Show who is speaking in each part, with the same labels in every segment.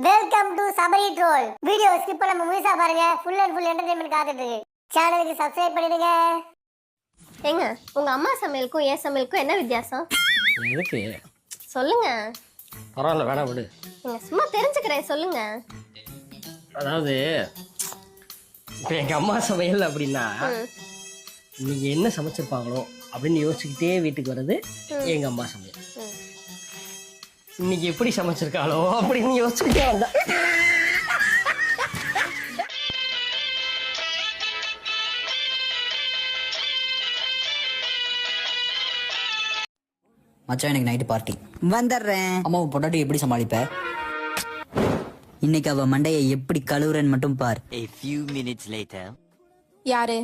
Speaker 1: Welcome to Sabari troll. Video skip பண்ணாம முழுசா பாருங்க. ஃபுல் அண்ட் ஃபுல் என்டர்டெயின்மென்ட் காத்துட்டு இருக்கு. சேனலுக்கு சப்ஸ்கிரைப் பண்ணிடுங்க.
Speaker 2: ஏங்க உங்க அம்மா சமையலுக்கும் என் சமையலுக்கும் என்ன வித்தியாசம்?
Speaker 3: எதுக்கு?
Speaker 2: சொல்லுங்க.
Speaker 3: பரவாயில்ல, வேணா விடு.
Speaker 2: நீங்க சும்மா தெரிஞ்சுக்கிறேன், சொல்லுங்க.
Speaker 3: அதாவது இப்போ எங்கள் அம்மா சமையல் அப்படின்னா இன்னைக்கு என்ன சமைச்சிருப்பாங்களோ அப்படின்னு யோசிச்சுக்கிட்டே வீட்டுக்கு வர்றது எங்கள் அம்மா சமையல். இன்னைக்கு எப்படி சமைச்சிருக்காளோ அப்படின்னு யோசிச்சுக்கிட்டே வந்தா.
Speaker 4: மச்சான் எனக்கு நைட்டு பார்ட்டி
Speaker 5: வந்துடுறேன்.
Speaker 4: அம்மாவை பொட்டாட்டி எப்படி சமாளிப்ப?
Speaker 5: இன்னைக்கு அவ மண்டையை எப்படி கழுவுறன்னு மட்டும் பார்.
Speaker 6: A few minutes later.
Speaker 2: யாரு?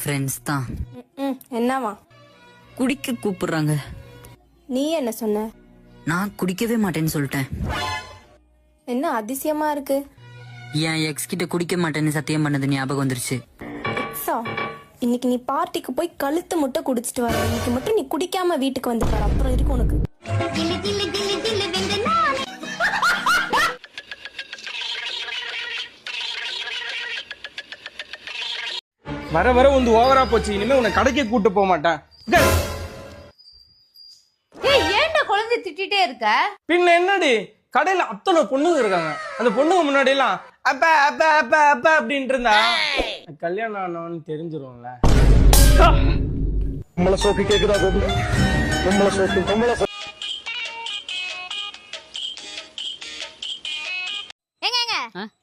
Speaker 5: ஃப்ரெண்ட்ஸ் தான்.
Speaker 2: என்னவா?
Speaker 5: குடிக்க கூப்பிடுறாங்க.
Speaker 2: நீ என்ன சொன்ன?
Speaker 5: நான் குடிக்கவே மாட்டேன்னு சொல்லிட்டேன்.
Speaker 2: என்ன அதிசயமா இருக்கு.
Speaker 5: என் எக்ஸ் கிட்ட குடிக்க மாட்டேன்னு சத்தியம் பண்ணது ஞாபகம் வந்துருச்சு.
Speaker 2: எக்ஸா? இன்னைக்கு நீ பார்ட்டிக்கு போய் கழுத்து முட்டை குடிச்சிட்டு வர. இன்னைக்கு மட்டும் நீ குடிக்காம வீட்டுக்கு வந்து பாரு, அப்புறம் இருக்கு உனக்கு.
Speaker 7: வர வர வந்து ஓவரா போச்சு. இனிமே உன்னை கடைக்கு கூட்டு போக மாட்டேன்.
Speaker 8: ஏன்டா குழந்தை திட்டிட்டே இருக்க?
Speaker 7: பின்ன என்னடி, கடையில அத்தனை பொண்ணுங்க இருக்காங்க. அந்த பொண்ணுங்க முன்னாடி எல்லாம் அப்ப அப்ப அப்ப அப்ப அப்படின்ட்டு இருந்தா கல்யாணம் ஆனோன்னு தெரிஞ்சிரும்ல.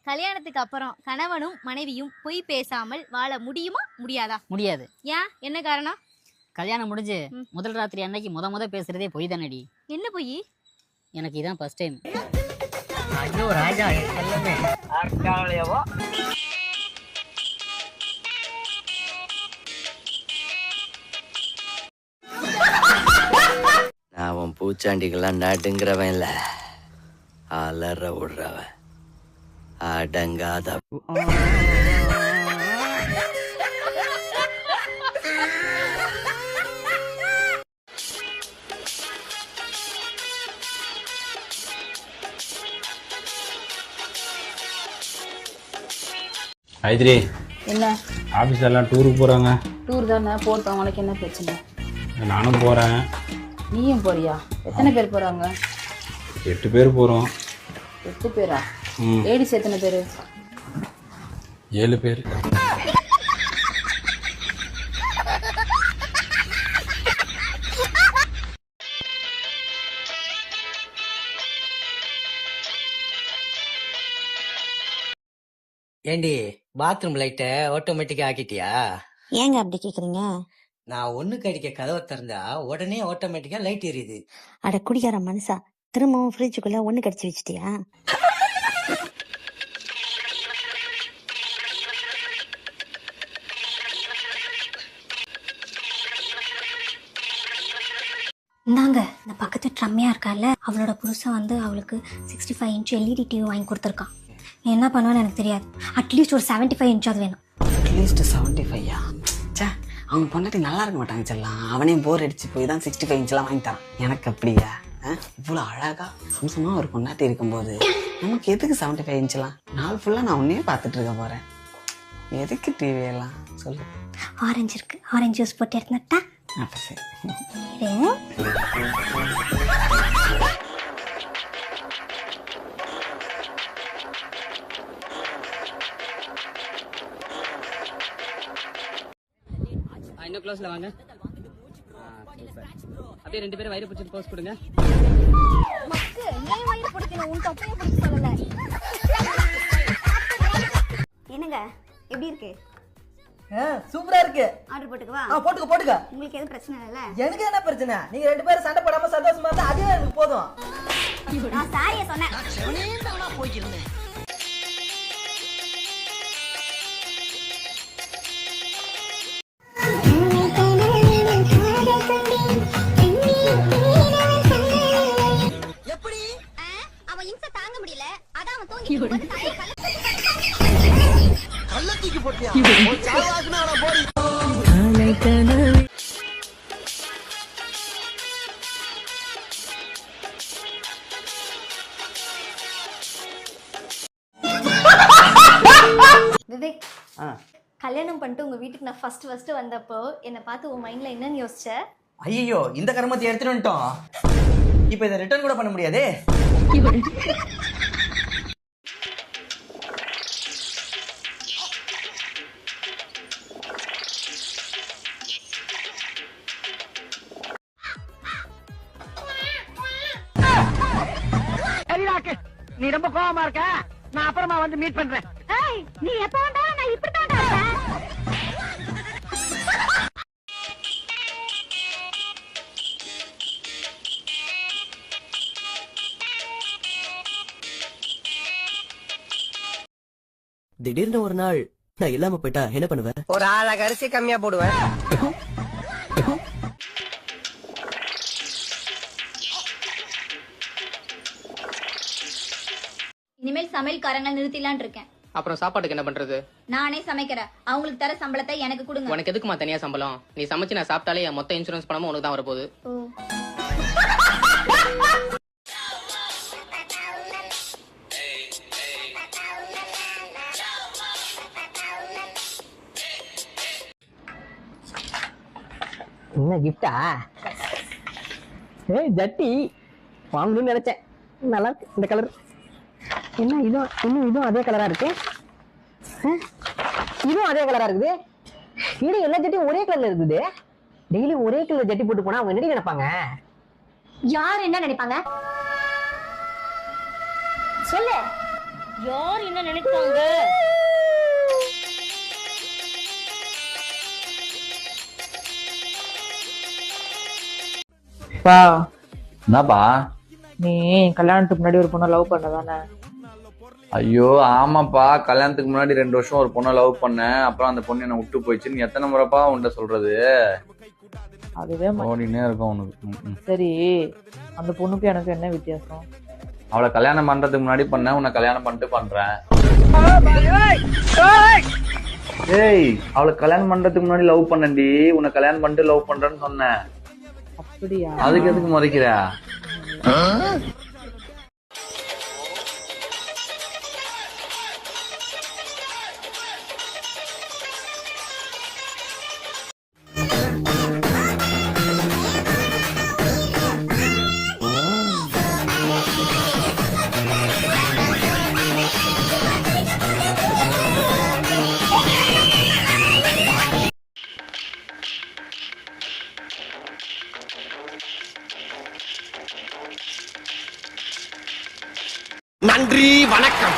Speaker 8: கல்யாணத்துக்கு அப்புறம் கணவனும் மனைவியும் பொய் பேசாமல் வாழ முடியுமா முடியாதா?
Speaker 9: முடியாது.
Speaker 8: ஏன்? என்ன காரணம்?
Speaker 9: கல்யாணம் முடிஞ்சு முதல் ராத்திரி அன்னைக்கு முத பேசுறதே பொய் தானடி.
Speaker 8: என்ன பொய்?
Speaker 9: எனக்கு இதான் ஃபர்ஸ்ட் டைம்.
Speaker 3: ஐயோ ராஜா, எல்லாமே
Speaker 6: நான் உன் பூச்சாண்டிக்கெல்லாம் நடுங்கிறவன் இல்ல, அலற விடுறவன், அடங்காத.
Speaker 7: ஐத்ரி,
Speaker 8: என்ன
Speaker 7: ஆபீஸ்ல எல்லாம் டூருக்கு போறாங்க.
Speaker 8: டூர் தானே, போட்டோம். உனக்கு என்ன பிரச்சனை?
Speaker 7: நானும் போறேன்.
Speaker 8: நீயும் போறியா? எத்தனை பேர் போறாங்க?
Speaker 7: 8 பேர் போறோம்.
Speaker 8: 8 பேரா? லேடிஸ் எத்தனை பேரு?
Speaker 7: 7 பேர்.
Speaker 3: ஏண்டி, பாத்ரூம் லைட்டை ஆட்டோமேட்டிக்கா ஆக்கிட்டியா?
Speaker 1: ஏங்க அப்படி கேக்குறீங்க?
Speaker 3: நான் ஒண்ணுக்கு அடிக்க கதவை திறந்தா உடனே ஆட்டோமேட்டிக்கா லைட் எரியுது.
Speaker 1: அட குடிக்கார மனுஷா, திரும்பவும் ஃப்ரிட்ஜுக்குள்ள ஒண்ணு கடிச்சு வச்சிட்டியா?
Speaker 10: இந்தாங்க, இந்த பக்கத்து ட்ரம்மியா இருக்கால, அவளோட புருஷன் வந்து அவளுக்கு 65 இன்ச் எல்இடி டிவி வாங்கி கொடுத்துருக்கான். நீ என்ன பண்ணுவேன்னு எனக்கு தெரியாது. அட்லீஸ்ட் ஒரு 75 இன்ச்சாவது வேணும்.
Speaker 5: அட்லீஸ்ட் 75. சே, அவங்க பொண்டாட்டி நல்லா இருக்க மாட்டாங்க செல்லாம். அவனே போர் அடிச்சு போய் தான் 65 இன்ச்லாம் வாங்கி தரான். எனக்கு அப்படியா? இவ்வளோ அழகா அம்சமா ஒரு பொண்டாட்டி இருக்கும்போது நமக்கு எதுக்கு 75 இன்ச்லாம்? நாள் ஃபுல்லா நான் உன்னையே பார்த்துட்டு இருக்க போறேன். எதுக்கு டிவி எல்லாம் சொல்லு.
Speaker 10: ஆரஞ்சு இருக்கு, ஆரஞ்சு ஜூஸ் போட்டு எடுத்துட்டா.
Speaker 5: அப்ப சரி.
Speaker 9: இன்னும் க்ளோஸ்ல வாங்க. அப்படியே 2 பேரும் வயிறு பிடிச்சிட்டு போஸ் கொடுங்க.
Speaker 2: என்னங்க எப்படி இருக்கு?
Speaker 5: சூப்பரா இருக்கு.
Speaker 2: ஆர்டர் போட்டுக்கவா?
Speaker 5: போட்டுக்க.
Speaker 2: உங்களுக்கு எதுவும் பிரச்சனை இல்ல?
Speaker 5: எனக்கு என்ன பிரச்சனை? நீங்க 2 பேரும் சண்டை போடாம சந்தோஷமா இருந்தா அதுவே எனக்கு போதும்.
Speaker 2: நான் சாரியா சொன்னேன். அவன் இன்ச தாங்க முடியல, அதான் அவன் தூங்கி
Speaker 6: கள்ளத்தூக்கி போட்டியா?
Speaker 2: விவேக்,
Speaker 11: ஆ
Speaker 2: கல்யாணம் பண்ணிட்டு உங்க வீட்டுக்கு நான் ஃபர்ஸ்ட் வந்தப்போ என்னை பார்த்து உன் மைண்ட்ல என்னன்னு யோசிச்ச?
Speaker 11: ஐயோ இந்த கருமத்தை எடுத்துட்டு வந்துட்டோம். இப்போ இதை ரிட்டர்ன் கூட பண்ண முடியாதே.
Speaker 3: நீ ரொம்ப கோவமா இருக்க, நான் அப்புறமா வந்து மீட் பண்றேன்.
Speaker 8: நீ எப்ப வந்தாலும் நான் இப்படித்தான் இருப்பேன்.
Speaker 3: திடீர்னு ஒரு நாள் நான் இல்லாம போயிட்டா என்ன பண்ணுவேன்?
Speaker 11: ஒரு ஆளாக அரிசி கம்மியா போடுவேன்.
Speaker 8: இனிமேல் சமையல்காரங்க நிறுத்திலான் இருக்கேன்.
Speaker 12: அப்புறம் சாப்பாட்டுக்கு என்ன பண்றது?
Speaker 8: நானே சமைக்கிறேன். அவங்களுக்கு தர சம்பளத்தை எனக்கு கொடுங்க.
Speaker 12: உனக்கு எதுக்குமா தனியா சம்பளம்? நீ சமைச்சு நான் சாப்பிட்டாலே என் மொத்த இன்சூரன்ஸ் பணமும் உனக்கு தான் வரப்போகுது.
Speaker 3: என்ன கிஃப்டா? ஏய் ஜட்டி வாங்கணும்னு நினைச்சேன். நல்லா இருக்கு இந்த கலர். என்ன இதுவும் அதே கலரா இருக்கு. இதுவும் அதே கலரா இருக்குது. இது எல்லா ஜட்டியும் ஒரே கலர்ல இருக்குது. டெய்லி ஒரே கலர் ஜட்டி போட்டு போனா அவங்க என்ன நினைப்பாங்க?
Speaker 10: யார் என்ன நினைப்பாங்க? சொல்லு.
Speaker 8: யார் என்ன நினைப்பாங்க?
Speaker 7: பா
Speaker 13: என்னப்பா?
Speaker 7: நீ கல்யாணத்துக்கு முன்னாடி ஒரு பொண்ணை லவ் பண்ணதானே?
Speaker 13: ஐயோ ஆமாப்பா, கல்யாணத்துக்கு முன்னாடி 2 வருஷம் ஒரு பொண்ணை லவ் பண்ணேன். அப்புறம் அந்த பொண்ணு என்ன விட்டு போயிடுச்சு. நீ எத்தனை முறைப்பா உன்கிட்ட சொல்றது?
Speaker 7: அதுவே
Speaker 13: ஓடினே இருக்கும் உனக்கு.
Speaker 7: சரி, அந்த பொண்ணுக்கு எனக்கு என்ன வித்தியாசம்?
Speaker 13: அவளை கல்யாணம் பண்றதுக்கு முன்னாடி பண்ண, உன்னை கல்யாணம் பண்ணிட்டு பண்றேன். ஏய், அவளை கல்யாணம் பண்றதுக்கு முன்னாடி லவ் பண்ணண்டி, உன்னை கல்யாணம் பண்ணிட்டு லவ் பண்றேன்னு சொன்னேன்.
Speaker 7: அப்படியா?
Speaker 13: அதுக்கு எதுக்கு முறைக்கிற?
Speaker 6: நன்றி, வணக்கம்.